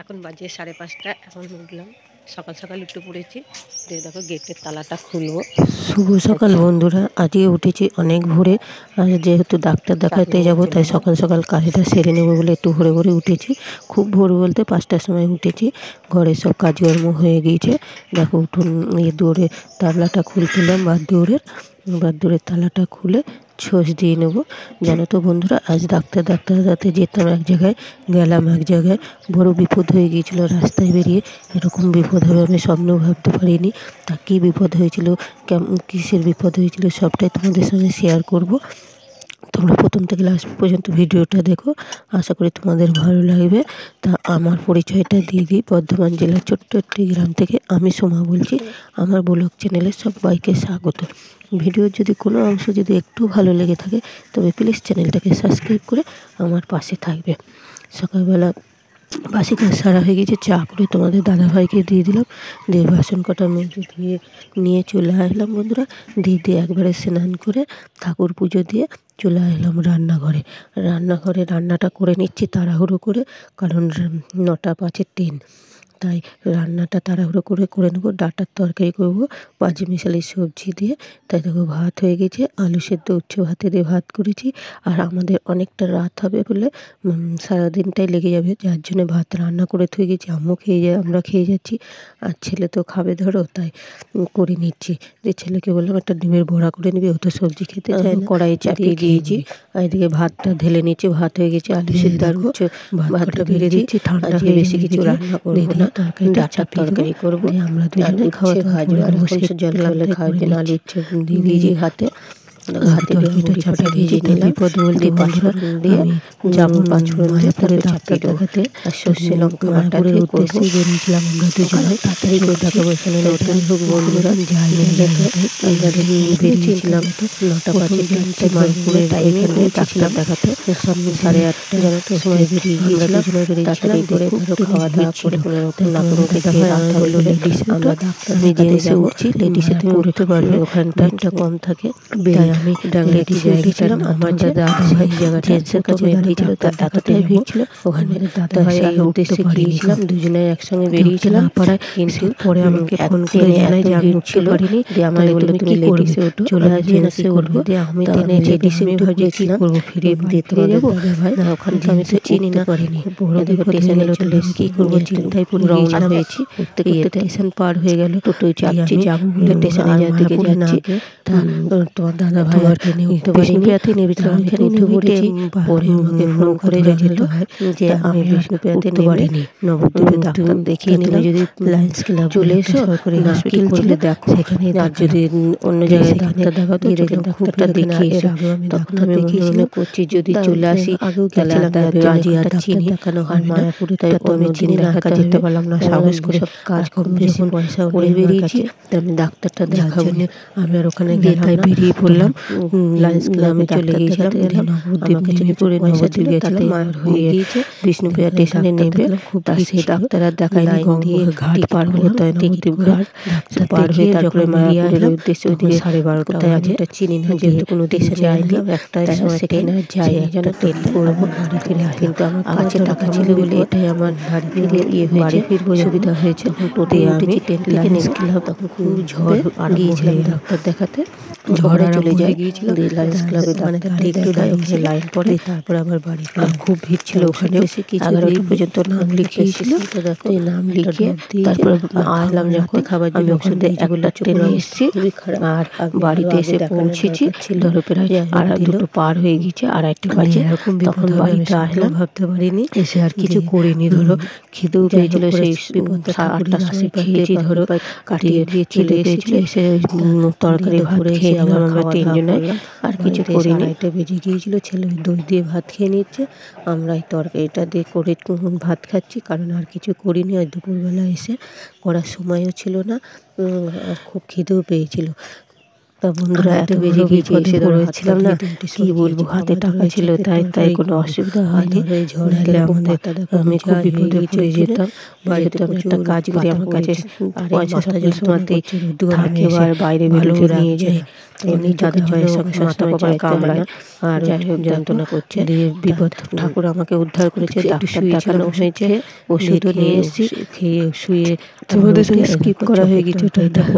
এখন বাজে 5:30। এখন উঠলাম, সকাল সকাল উঠে পড়েছি। দেখো গেটের তালাটা খুলবো। শুভ সকাল বন্ধুরা, আজকে উঠেছি অনেক ভোরে। আর যেহেতু ডাক্তার দেখাতে যাব, তাই সকাল সকাল কাজটা সেরে নেবো বলে একটু ভোরে ভোরে উঠেছি। খুব ভোর বলতে 5টার সময় উঠেছি। ঘরের সব কাজকর্ম হয়ে গিয়েছে। দেখো উঠুন দৌড়ে তালাটা খুলছিলাম, বাথদৌড়ের তালাটা খুলে ছোঁচ দিয়ে নেবো। জানো তো বন্ধুরা, আজ ডাক্তার দেখাতে যেতাম এক জায়গায়, গেলাম এক জায়গায়, বড় বিপদ হয়ে গিয়েছিল। রাস্তায় বেরিয়ে এরকম বিপদ হবে আমি স্বপ্নেও ভাবতে পারিনি। তা কী বিপদ হয়েছিল, কিসের বিপদ হয়েছিল, সবটাই তোমাদের সঙ্গে শেয়ার করব। তোমরা প্রথম থেকে লাস্ট পর্যন্ত ভিডিওটা দেখো, আশা করি তোমাদের ভালো লাগবে। তা আমার পরিচয়টা দিয়ে দিই। বর্ধমান জেলার ছোট্ট একটি গ্রাম থেকে আমি সোমা বলছি। আমার ব্লগ চ্যানেলে সবাইকে স্বাগত। ভিডিওর যদি কোনো অংশ যদি একটু ভালো লেগে থাকে, তবে প্লিজ চ্যানেলটাকে সাবস্ক্রাইব করে আমার পাশে থাকবে। সকালবেলা বাসি কাজ সারা হয়ে গেছে, চা করে তোমাদের দাদাভাইকে দিয়ে দিলাম। দিয়ে বাসন কটা মেজে ধুয়ে নিয়ে চলে আসলাম বন্ধুরা। দিয়ে একবারে স্নান করে ঠাকুর পুজো দিয়ে চলে আসলাম রান্নাঘরে রান্নাটা করে নিচ্ছি তাড়াহুড়ো করে, কারণ 9টা 5-এর ট্রেন। তাই রান্নাটা তাড়াহুড়ো করে নেবো। ডাঁটার তরকারি করবো পাঁচমিশালি সবজি দিয়ে। তাই দেখো ভাত হয়ে গেছে, আলু সেদ্ধ উচ্চ ভাতে দিয়ে ভাত করেছি। আর আমাদের অনেকটা রাত হবে বলে সারাদিনটাই লেগে যাবে, যার জন্য ভাত রান্না করে থুয়ে গেছি। আম্মু খেয়ে যায়, আমরা খেয়ে যাচ্ছি, আর ছেলে তো খাবে ধরো, তাই করে নিচ্ছি। যে ছেলেকে বললাম একটা ডিমের বড়া করে নিবি, ও তো সবজি খেতে চায় না। কড়াই চাপিয়ে দিয়েছি, আর এদিকে ভাতটা ঢেলে নিচ্ছি। ভাত হয়ে গেছে, আলু সেদ্ধ আর ভাতটা বেড়ে দিচ্ছি। ঠান্ডা হয়ে বেশি কিছু রান্না করবো না, ডাঁটার তরকারি করবো। আমরা দুজনে খাওয়া দাওয়া আর জল খাওয়ার জন্য আলু ইচ্ছে দিয়ে দিয়েছি ভাতে। তরকারিটা চাপিয়ে দিয়েছি। বিপদ বলতে বন্ধুরা, আমি যাবো মায়াপুরে ডাক্তার দেখাতে, আর সর্ষে লঙ্কা মায়াপুরের উদ্দেশ্যে বেরিয়েছিলাম আমরা দুজনে। তাড়াতাড়ি করে দেখাবো, এখানে নতুন হোক বন্ধুরা, যাই আমরা বেরিয়েছিলাম 9টা 5-এর ট্রেনটা মায়াপুরের টাইমে ডাক্তার দেখাতে। 8:30 জানো তো সময় বেরিয়ে গিয়েছিলাম। তাড়াতাড়ি করে ধরো খাওয়া দাওয়া করে কোনোরকম না কোনো খেয়ে রান্না হলো। লেডিস আমরা আমি জেন্টসে উঠছি, লেডিসে তুমি উঠতে পারবে, ওখানটা একটা কম থাকে। তাই আমি লেডিসে উঠেছিলাম। আমার যে দাদাভাই জেন্টসের কাছে দাঁড়িয়েছিল, তার এতটাই ভিড় ছিল ওখানে, দাদাভাই এই উদ্দেশ্যে গিয়েছিলাম। দুজনে একসঙ্গে বেরিয়েছিলাম পাড়ায়। কিন্তু পরে আমাকে ফোন করে জানাই যে আমি উঠতে পারিনি। দিয়ে আমায় বললো তুমি লেডিসে উঠো, চলে আসবে জেন্টসে উঠবো। দিয়ে আমি ট্রেনে লেডিসে উঠে ভাবছিলাম করবো, ফিরে দিতে যাবো না, ওখানে তো আমি তো চিনি না, পারিনি। বড় স্টেশনে গেলে কি করবো চিন্তায় পুরো রওনা হয়েছি। উঠতে স্টেশন পার হয়ে গেল, টোটোয় চাপছি, যাবো বলে স্টেশনে দিকে যাচ্ছি। তোমার দাদা ভাই আর ট্রেনে উঠতে পারিনি, বিষ্ণুপ্রিয়াতে উঠে পড়েছি। পরে আমাকে ফোন করে জানালো যে আমি বিষ্ণুপ্রিয়াতে পারিনি, নবদ্বীপে ডাক্তার দেখিয়ে নিলাম, যদি লায়ন্স ক্লাব চলে এসো সরকারি হসপিটাল ছিল, দেখো সেখানে। আর যদি অন্য জায়গায় ডাক্তার দেখাতো ডাক্তারটা দেখিয়ে এসো। তখন আমি মনে করছি যদি চলে আসি তাহলে আজই আর চিনি দেখানো হয় মায়াপুরে, তাই আমি চিনি না, একা যেতে পারলাম না। সাহস করে সব কাজ বেশি পয়সা করে বেরিয়েছি, আমি ডাক্তারটা দেখাবো। আমি আর ওখানে তাই বেরিয়ে পড়লাম। লায়ন্স ক্লাবে চলে গিয়েছিলাম। নবদ্বীপ নেমে পড়ে নবদ্বীপ গেছিলাম, মায়ের হয়ে গিয়েছে। বিষ্ণুপ্রিয়া স্টেশনে নেমে তার সেই ডাক্তার আর দেখায়নি, দিয়ে ঘাট পার হতে হয়, নবদ্বীপ ঘাট পার হয়ে তারপরে মায়াপুরের উদ্দেশ্যে। ওইদিকে 12:30 আমি এটা চিনি না, যেহেতু কোনো দেশে যাইনি, একটা সেখানে যাই যেন ট্রেন করবো বাড়ি ফিরে। কিন্তু আমার কাছে টাকা ছিল বলে এটাই আমার বাড়ি ফিরে বাড়ি ফিরবো সুবিধা হয়েছে। তখন টোটে উঠেছি, ট্রেন থেকে নেমে গেলাম। তখন খুব ঝড় আর গিয়েছিলাম ডাক্তার দেখাতে, ঝড়ে চলে যায় গিয়েছিল। লায়ন্স ক্লাবে ডাক্তার একটু ওখানে লাইন পড়ে, তারপর আবার বাড়ি ফিরে। খুব ভিড় ছিল ওখানে, 11টা পর্যন্ত নাম লিখিয়েছিল। এই নাম লিখে তারপর আসলাম যখন খাবার জন্য, ওষুধ এগুলো ট্রেনে এসেছি। আর বাড়িতে এসে পৌঁছেছি ধরো প্রায় 2টো পার হয়ে গেছে, 2:30 বাজে। তখন বাড়িতে আসলাম, ভাবতে পারিনি, এসে আর কিছু করিনি। ধরো খিদেও পেয়েছিল, সেই 8টার সময় খেয়েছি, ধরো কাটিয়ে দিয়ে চলে এসেছিল। এসে তরকারি ভাত খেয়ে নিলাম আমরা 3 জনে, আর কিছু করিনি। 2:30 বেজে গিয়েছিল, ছেলে দই দিয়ে ভাত খেয়ে নিচ্ছে, আমরা এই তরকারিটা দিয়ে করে ভাত খাচ্ছি, কারণ আর কিছু করিনি। আর দুপুরবেলা এসে করার সময়ও ছিল না, আর খুব খিদেও পেয়েছিল। তা বন্ধুরা এত বেজে গিয়েছে, এসে ধরেছিলাম না, কি বলবো, হাতে টাকা ছিল, তাই কোনো অসুবিধা হয়নি। নাহলে আমাদের আমি খুব বিপদে পড়ে যেতাম। বাড়িতে আমি একটা কাজ করি, আমার কাছে পয়সা সব সময়তেই থাকে, আর বাইরে বেরোতে নিয়ে যায়। এমনি দাদা ভাইয়ের সঙ্গে মাথা কপাল কামড়ায় আর যন্ত্রণা করছে, দিয়ে বিপদ ঠাকুর আমাকে উদ্ধার করেছে। ডাক্তার দেখানো হয়েছে, ওষুধও নিয়ে এসেছি, খেয়ে শুয়ে। তোমাদের সঙ্গে স্কিপ করা হয়ে গেছে,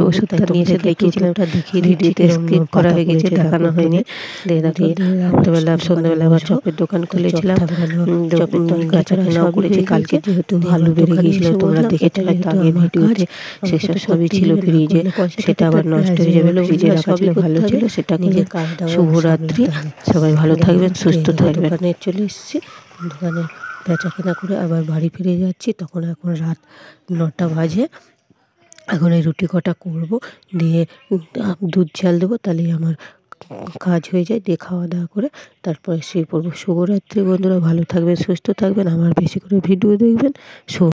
ওষুধটা নিয়ে এসে দেখিয়েছিলাম, ওটা দেখিয়ে ভিডিওতে স্কিপ করা হয়ে গেছে, দেখানো হয়নি। রাত্রেবেলা সন্ধ্যাবেলা আবার চপের দোকান খুলেছিলাম, চপের গাছারা নাও করেছি। কালকে যেহেতু আলু বেরিয়ে গিয়েছিল, তোমরা দেখেছো হয়তো আগের ভিডিওতে, সেসব সবই ছিল ফ্রিজে, সেটা আবার নষ্ট হয়ে যাবে, ফ্রিজে রাখা ছিল, ভালো ছিল সেটা নিয়ে। শুভরাত্রি, সবাই ভালো থাকবেন, সুস্থ থাকবেন। দোকানে চলে এসেছি, দোকানে বেচাকেনা করে আবার বাড়ি ফিরে যাচ্ছি। তখন এখন রাত 9টা বাজে। এখন এই রুটি কটা করবো, দিয়ে দুধ ঝাল দেবো, তাহলেই আমার কাজ হয়ে যায়। দিয়ে খাওয়া দাওয়া করে তারপরে শুয়ে পড়বো। শুভরাত্রি বন্ধুরা, ভালো থাকবেন, সুস্থ থাকবেন, আমার বেশি করে ভিডিও দেখবেন। শুভ